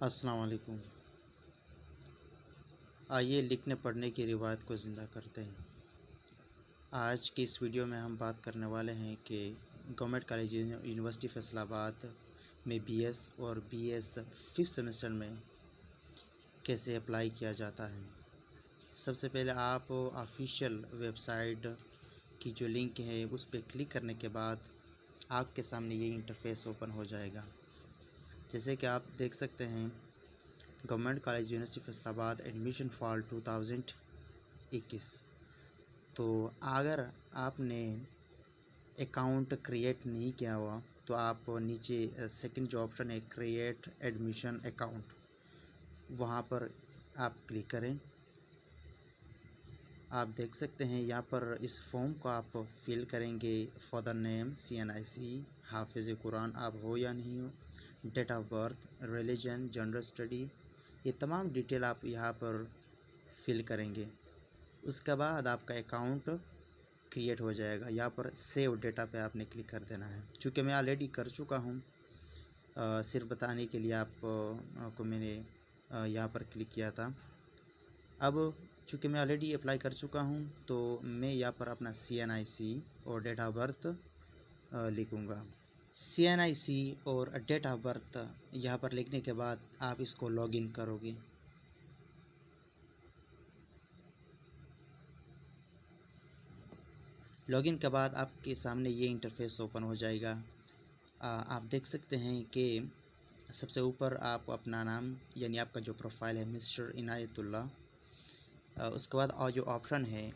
अस्सलाम वालेकुम। आइए लिखने पढ़ने की रिवायत को ज़िंदा करते हैं। आज की इस वीडियो में हम बात करने वाले हैं कि गवर्नमेंट कॉलेज यूनिवर्सिटी फैसलाबाद में बीएस और बीएस 5th सेमेस्टर में कैसे अप्लाई किया जाता है। सबसे पहले आप ऑफिशियल वेबसाइट की जो लिंक है उस पर क्लिक करने के बाद आपके सामने ये इंटरफेस ओपन हो जाएगा। जैसे कि आप देख सकते हैं, government college university Faisalabad admission for 2021। तो अगर आपने अकाउंट क्रिएट नहीं किया हुआ तो आप नीचे सेकंड जो ऑप्शन है क्रिएट एडमिशन अकाउंट, वहाँ पर आप क्लिक करें। आप देख सकते हैं यहाँ पर इस फॉर्म को आप फिल करेंगे। फादर नेम, CNIC, हाफिज़ कुरान आप हो या नहीं हो, date of birth, religion, general study, ये तमाम डिटेल आप यहाँ पर फिल करेंगे। उसके बाद आपका अकाउंट क्रिएट हो जाएगा। यहाँ पर सेव डेटा पे आपने क्लिक कर देना है। चूँकि मैं ऑलरेडी कर चुका हूँ, सिर्फ बताने के लिए आपको मैंने यहाँ पर क्लिक किया था। अब चूँकि मैं ऑलरेडी अप्लाई कर चुका हूँ तो मैं यहाँ पर अपना CNIC और डेट ऑफ बर्थ लिखूँगा। CNIC और डेट ऑफ बर्थ यहाँ पर लिखने के बाद आप इसको लॉगिन करोगे। लॉगिन के बाद आपके सामने ये इंटरफेस ओपन हो जाएगा। आप देख सकते हैं कि सबसे ऊपर आप अपना नाम यानी आपका जो प्रोफाइल है मिस्टर इनायतुल्लाह, उसके बाद और जो ऑप्शन है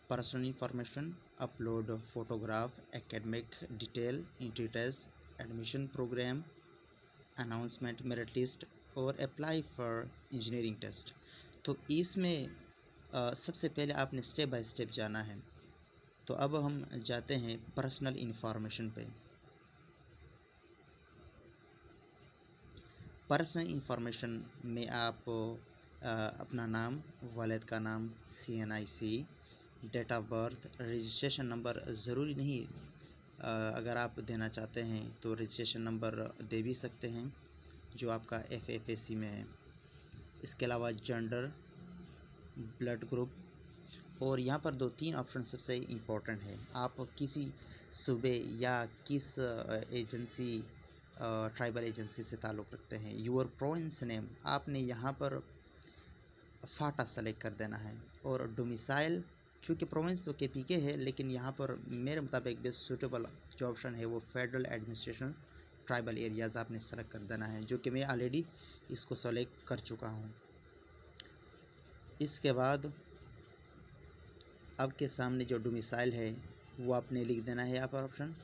personal information, upload photograph, academic detail, entry test, admission program, announcement, merit list और अप्लाई फॉर इंजीनियरिंग टेस्ट। तो इसमें सबसे पहले आपने स्टेप बाय स्टेप जाना है। तो अब हम जाते हैं पर्सनल इंफॉर्मेशन पे। पर्सनल इंफॉर्मेशन में आप अपना नाम, वालिद का नाम, CNIC, date of birth, registration number ज़रूरी नहीं, अगर आप देना चाहते हैं तो रजिस्ट्रेशन नंबर दे भी सकते हैं जो आपका FFAC में है। इसके अलावा जेंडर, ब्लड ग्रुप, और यहाँ पर 2-3 ऑप्शन सबसे इम्पोर्टेंट है। आप किसी सूबे या किस एजेंसी, ट्राइबल एजेंसी से ताल्लुक़ रखते हैं। योर प्रोविंस नेम आपने यहाँ पर फाटा सेलेक्ट कर देना है। और डोमिसाइल, चूँकि प्रोविंस तो KPK है, लेकिन यहाँ पर मेरे मुताबिक बेस्ट सूटेबल जो ऑप्शन है वो फेडरल एडमिनिस्ट्रेशन ट्राइबल एरियाज़ आपने सेलेक्ट कर देना है, जो कि मैं ऑलरेडी इसको सेलेक्ट कर चुका हूँ। इसके बाद आपके सामने जो डोमिसाइल है वो आपने लिख देना है यहाँ पर ऑप्शन,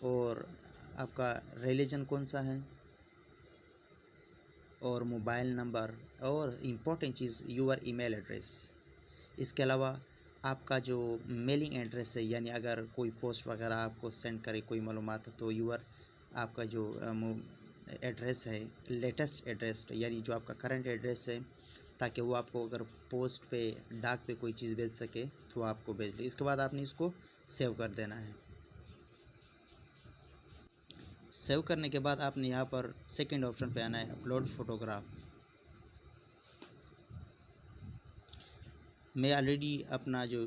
और आपका रिलीजन कौन सा है, और मोबाइल नंबर, और इम्पोर्टेंट चीज़ यूर ईमेल एड्रेस। इसके अलावा आपका जो मेलिंग एड्रेस है, यानी अगर कोई पोस्ट वगैरह आपको सेंड करे कोई मालूमात, तो यूर आपका जो एड्रेस है लेटेस्ट एड्रेस, यानी जो आपका करंट एड्रेस है, ताकि वो आपको अगर पोस्ट पे डाक पे कोई चीज़ भेज सके तो आपको भेज दे। इसके बाद आपने इसको सेव कर देना है। सेव करने के बाद आपने यहाँ पर सेकंड ऑप्शन पे आना है अपलोड फोटोग्राफ। मैं ऑलरेडी अपना जो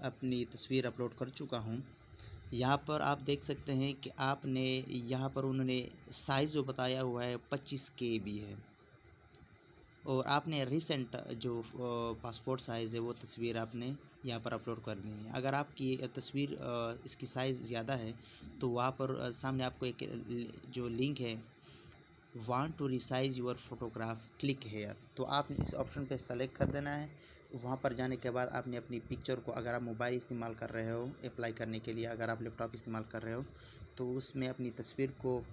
अपनी तस्वीर अपलोड कर चुका हूँ। यहाँ पर आप देख सकते हैं कि आपने यहाँ पर उन्होंने साइज़ जो बताया हुआ है 25 KB है, और आपने रिसेंट जो पासपोर्ट साइज़ है वो तस्वीर आपने यहाँ पर अपलोड कर देनी है। अगर आपकी तस्वीर इसकी साइज़ ज़्यादा है तो वहाँ पर सामने आपको एक जो लिंक है want to resize your photograph, click here, तो आपने इस ऑप्शन पे सेलेक्ट कर देना है। वहाँ पर जाने के बाद आपने अपनी पिक्चर को, अगर आप मोबाइल इस्तेमाल कर रहे हो अप्लाई करने के लिए, अगर आप लैपटॉप इस्तेमाल कर रहे हो तो उसमें अपनी तस्वीर को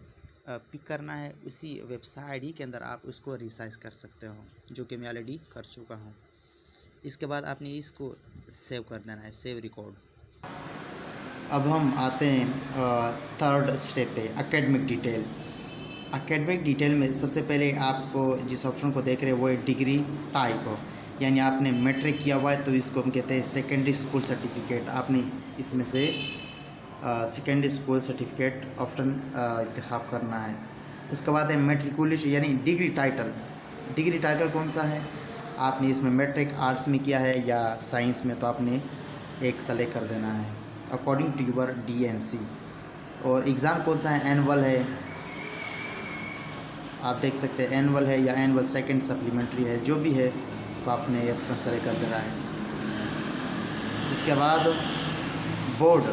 पिक करना है। उसी वेबसाइट ही के अंदर आप उसको रिसाइज कर सकते हो, जो कि मैं ऑलरेडी कर चुका हूँ। इसके बाद आपने इसको सेव कर देना है, सेव रिकॉर्ड। अब हम आते हैं थर्ड स्टेप पे, एकेडमिक डिटेल। एकेडमिक डिटेल में सबसे पहले आपको जिस ऑप्शन को देख रहे हैं वो है डिग्री टाइप, यानी आपने मैट्रिक किया हुआ है तो इसको हम कहते हैं सेकेंडरी स्कूल सर्टिफिकेट। आपने इसमें से सेकेंडरी स्कूल सर्टिफिकेट ऑप्शन इंतखाब करना है। उसके बाद है मेट्रिकुलेशन यानी डिग्री टाइटल। डिग्री टाइटल कौन सा है, आपने इसमें मैट्रिक आर्ट्स में किया है या साइंस में, तो आपने एक सेलेक्ट कर देना है अकॉर्डिंग टू यूर DNC। और एग्ज़ाम कौन सा है, एनुअल है, आप देख सकते हैं एनुअल है या एनुअल सेकंड सप्लीमेंट्री है, जो भी है तो आपने ये ऑप्शन सेलेक्ट कर देना है। इसके बाद बोर्ड,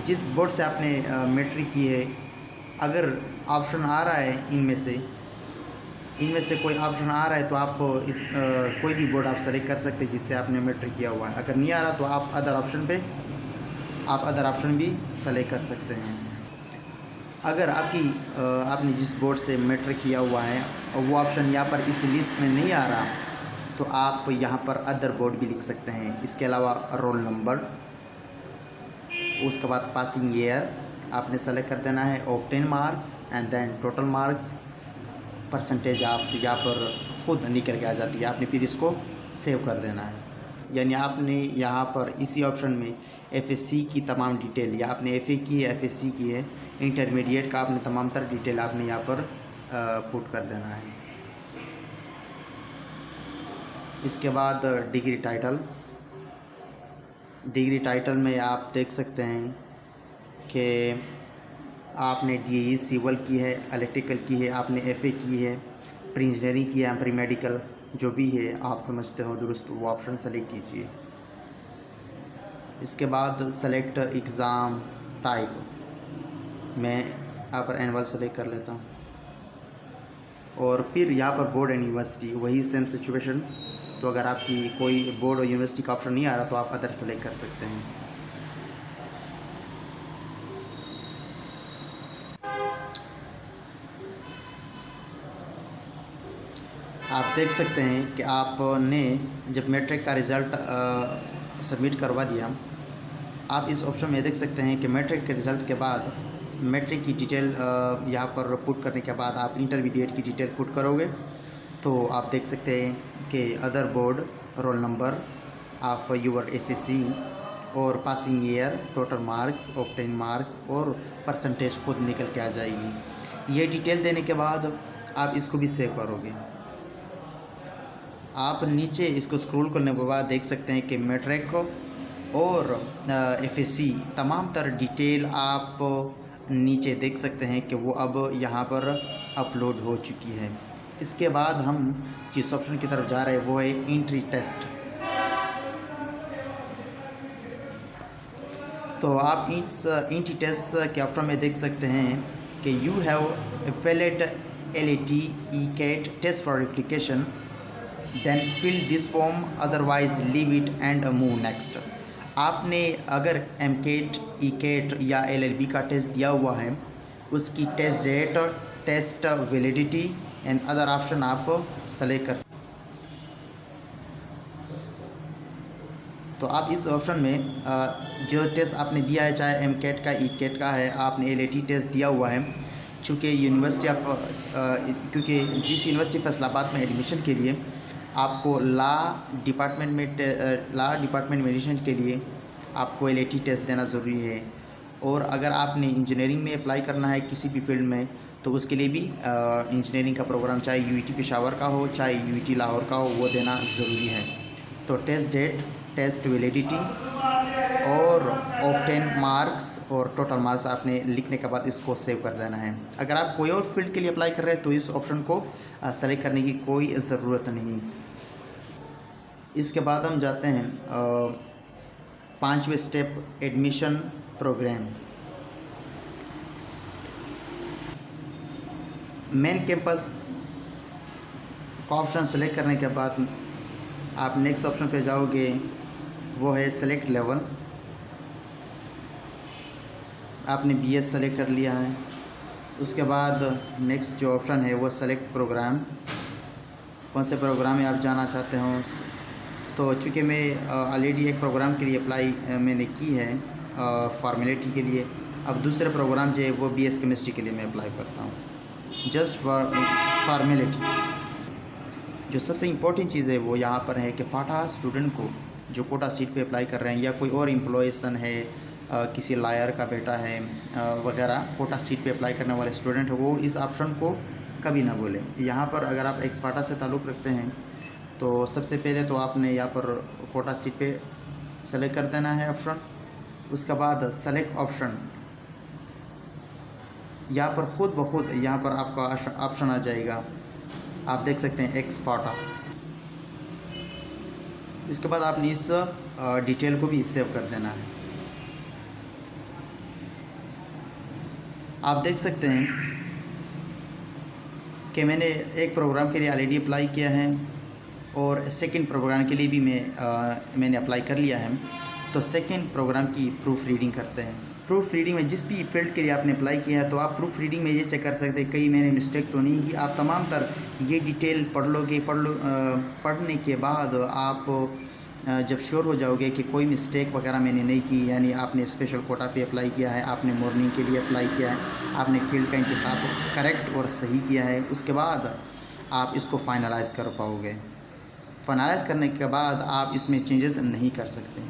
जिस बोर्ड से आपने मैट्रिक की है, अगर ऑप्शन आ रहा है इनमें से कोई ऑप्शन आ रहा है तो आप कोई भी बोर्ड आप सेलेक्ट कर सकते हैं जिससे आपने मैट्रिक किया हुआ है। अगर नहीं आ रहा तो आप अदर ऑप्शन भी सेलेक्ट कर सकते हैं। अगर आपने जिस बोर्ड से मैट्रिक किया हुआ है और वो ऑप्शन यहाँ पर इस लिस्ट में नहीं आ रहा तो आप यहाँ पर अदर बोर्ड भी लिख सकते हैं। इसके अलावा रोल नंबर, उसके बाद पासिंग ईयर आपने सेलेक्ट कर देना है, obtain marks and then total marks, percentage आप यहाँ पर खुद निकल के आ जाती है, आपने फिर इसको सेव कर देना है। यानी आपने यहाँ पर इसी ऑप्शन में FSC की तमाम डिटेल, या आपने FA की है, FSC की है, इंटरमीडिएट का आपने तमाम तर डिटेल आपने यहाँ पर पुट कर देना है। इसके बाद डिग्री टाइटल में आप देख सकते हैं कि आपने DAE सिविल की है, इलेक्ट्रिकल की है, आपने FA की है, प्री इंजीनियरिंग की है, प्री मेडिकल, जो भी है आप समझते हो दुरुस्त, वो ऑप्शन सेलेक्ट कीजिए। इसके बाद सेलेक्ट एग्ज़ाम टाइप, मैं यहाँ पर एनुअल सेलेक्ट कर लेता हूँ। और फिर यहाँ पर बोर्ड एंड यूनिवर्सिटी, वही सेम सिचुएशन। तो अगर आपकी कोई बोर्ड और यूनिवर्सिटी का ऑप्शन नहीं आ रहा तो आप अदर सेलेक्ट कर सकते हैं। आप देख सकते हैं कि आपने जब मैट्रिक का रिज़ल्ट सबमिट करवा दिया, आप इस ऑप्शन में देख सकते हैं कि मैट्रिक के रिज़ल्ट के बाद मैट्रिक की डिटेल यहाँ पर पुट करने के बाद आप इंटरमीडिएट की डिटेल पुट करोगे तो आप देख सकते हैं कि other board, roll number of your FSC और passing year, total marks, obtain marks और परसेंटेज खुद निकल के आ जाएगी। ये डिटेल देने के बाद आप इसको भी सेव करोगे। आप नीचे इसको स्क्रॉल करने के बाद देख सकते हैं कि मैट्रिक और FSC तमाम तर डिटेल आप नीचे देख सकते हैं कि वो अब यहाँ पर अपलोड हो चुकी है। इसके बाद हम जिस ऑप्शन की तरफ जा रहे हैं वो है एंट्री टेस्ट। तो आप इस एंट्री टेस्ट के ऑप्शन में देख सकते हैं कि you have valid LAT ECAT test for application, then fill this form, otherwise leave it and move next. आपने अगर MCAT, ECAT या LLB का टेस्ट दिया हुआ है, उसकी test date, test validity and other option आप सेलेक्ट कर। तो आप इस ऑप्शन में जो टेस्ट आपने दिया है, चाहे MCAT का, ECAT का है, आपने LAT टेस्ट दिया हुआ है, क्योंकि जिस यूनिवर्सिटी फैसलाबाद में एडमिशन के लिए आपको लॉ डिपार्टमेंट में एडमिशन के लिए आपको LAT टेस्ट देना ज़रूरी है। और अगर आपने इंजीनियरिंग में अप्लाई करना है किसी भी फील्ड में तो उसके लिए भी इंजीनियरिंग का प्रोग्राम, चाहे UET पेशावर का हो, चाहे UET लाहौर का हो, वो देना ज़रूरी है। तो टेस्ट डेट, टेस्ट वैलिडिटी और ऑब्टेन मार्क्स और टोटल मार्क्स आपने लिखने के बाद इसको सेव कर देना है। अगर आप कोई और फील्ड के लिए अप्लाई कर रहे हैं तो इस ऑप्शन को सेलेक्ट करने की कोई ज़रूरत नहीं। इसके बाद हम जाते हैं 5वें step, admission program. Main campus का ऑप्शन सेलेक्ट करने के बाद आप नेक्स्ट ऑप्शन पे जाओगे, वो है सेलेक्ट लेवल। आपने BS सेलेक्ट कर लिया है। उसके बाद नेक्स्ट जो ऑप्शन है वो सेलेक्ट प्रोग्राम, कौन से प्रोग्राम में आप जाना चाहते हो। तो चूँकि मैं ऑलरेडी एक प्रोग्राम के लिए अप्लाई मैंने की है फॉर्मेलिटी के लिए, अब दूसरे प्रोग्राम जो है वो BS केमिस्ट्री के लिए मैं अप्लाई करता हूँ, जस्ट फॉर फॉर्मेलिटी। जो सबसे इम्पोर्टेंट चीज़ है वो यहाँ पर है कि फाटा स्टूडेंट को जो कोटा सीट पे अप्लाई कर रहे हैं या कोई और एम्प्लॉयसन है किसी लायर का बेटा है वगैरह कोटा सीट पे अप्लाई करने वाले स्टूडेंट है, वो इस ऑप्शन को कभी ना भूलें। यहाँ पर अगर आप एक्सपार्टा से ताल्लुक़ रखते हैं तो सबसे पहले तो आपने यहाँ पर कोटा सीट पे सेलेक्ट कर देना है ऑप्शन। उसके बाद सेलेक्ट ऑप्शन, यहाँ पर ख़ुद ब खुद यहाँ पर आपका ऑप्शन आ जाएगा, आप देख सकते हैं एक्सपार्टा। इसके बाद आपने इस डिटेल को भी सेव कर देना है। आप देख सकते हैं कि मैंने एक प्रोग्राम के लिए ऑलरेडी अप्लाई किया है और सेकंड प्रोग्राम के लिए भी मैंने अप्लाई कर लिया है। तो सेकंड प्रोग्राम की प्रूफ रीडिंग करते हैं। प्रूफ रीडिंग में जिस भी फील्ड के लिए आपने अप्लाई किया है तो आप प्रूफ रीडिंग में ये चेक कर सकते हैं कहीं मैंने मिस्टेक तो नहीं की। आप तमाम तर ये डिटेल पढ़ने के बाद आप जब श्योर हो जाओगे कि कोई मिस्टेक वगैरह मैंने नहीं की, यानी आपने स्पेशल कोटा पे अप्लाई किया है, आपने मॉर्निंग के लिए अप्लाई किया है, आपने फील्ड का इंतखाब करेक्ट और सही किया है, उसके बाद आप इसको फाइनलाइज़ कर पाओगे। फाइनलाइज़ करने के बाद आप इसमें चेंजेस नहीं कर सकते।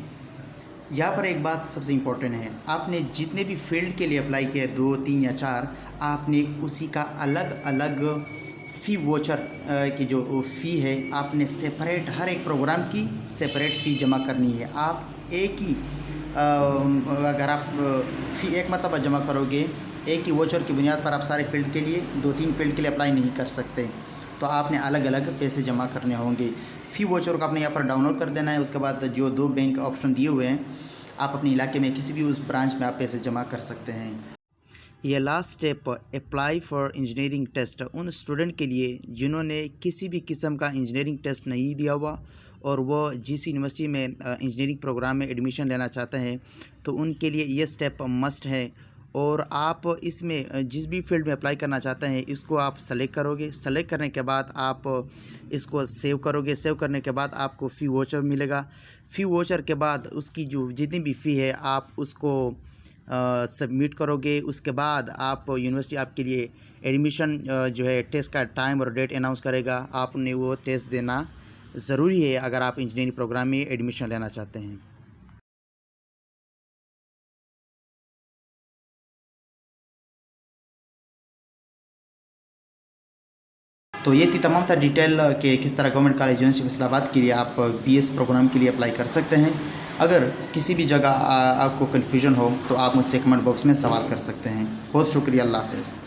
यहाँ पर एक बात सबसे इम्पोर्टेंट है, आपने जितने भी फील्ड के लिए अप्लाई किया 2, 3 या 4, आपने उसी का अलग अलग फ़ी वोचर की जो फ़ी है आपने सेपरेट, हर एक प्रोग्राम की सेपरेट फ़ी जमा करनी है। आप एक ही अगर आप फ़ी एक मरतबा जमा करोगे, एक ही वोचर की बुनियाद पर आप सारे फील्ड के लिए 2-3 फील्ड के लिए अप्लाई नहीं कर सकते, तो आपने अलग अलग पैसे जमा करने होंगे। फ़ी वोचर को आपने यहाँ पर डाउनलोड कर देना है। उसके बाद जो 2 बैंक ऑप्शन दिए हुए हैं, आप अपने इलाके में किसी भी उस ब्रांच में आप पैसे जमा कर सकते हैं। ये last step apply for engineering test उन स्टूडेंट के लिए जिन्होंने किसी भी किस्म का इंजीनियरिंग टेस्ट नहीं दिया हुआ और वो जिस यूनिवर्सिटी में इंजीनियरिंग प्रोग्राम में एडमिशन लेना चाहते हैं, तो उनके लिए ये स्टेप मस्ट है। और आप इसमें जिस भी फील्ड में अप्लाई करना चाहते हैं इसको आप सेलेक्ट करोगे। सेलेक्ट करने के बाद आप इसको सेव करोगे। सेव करने के बाद आपको फ़ी वोचर मिलेगा। फ़ी वोचर के बाद उसकी जो जितनी भी फ़ी है आप उसको सबमिट करोगे। उसके बाद आप यूनिवर्सिटी आपके लिए एडमिशन जो है टेस्ट का टाइम और डेट अनाउंस करेगा। आपने वो टेस्ट देना ज़रूरी है अगर आप इंजीनियरिंग प्रोग्राम में एडमिशन लेना चाहते हैं। तो ये थी तमाम तर डिटेल कि किस तरह गवर्नमेंट कॉलेज यूनिवर्सिटी फैसलाबाद के लिए आप BS प्रोग्राम के लिए अप्लाई कर सकते हैं। अगर किसी भी जगह आपको कन्फ्यूजन हो तो आप मुझसे कमेंट बॉक्स में सवाल कर सकते हैं। बहुत शुक्रिया, अल्लाह हाफ़िज़।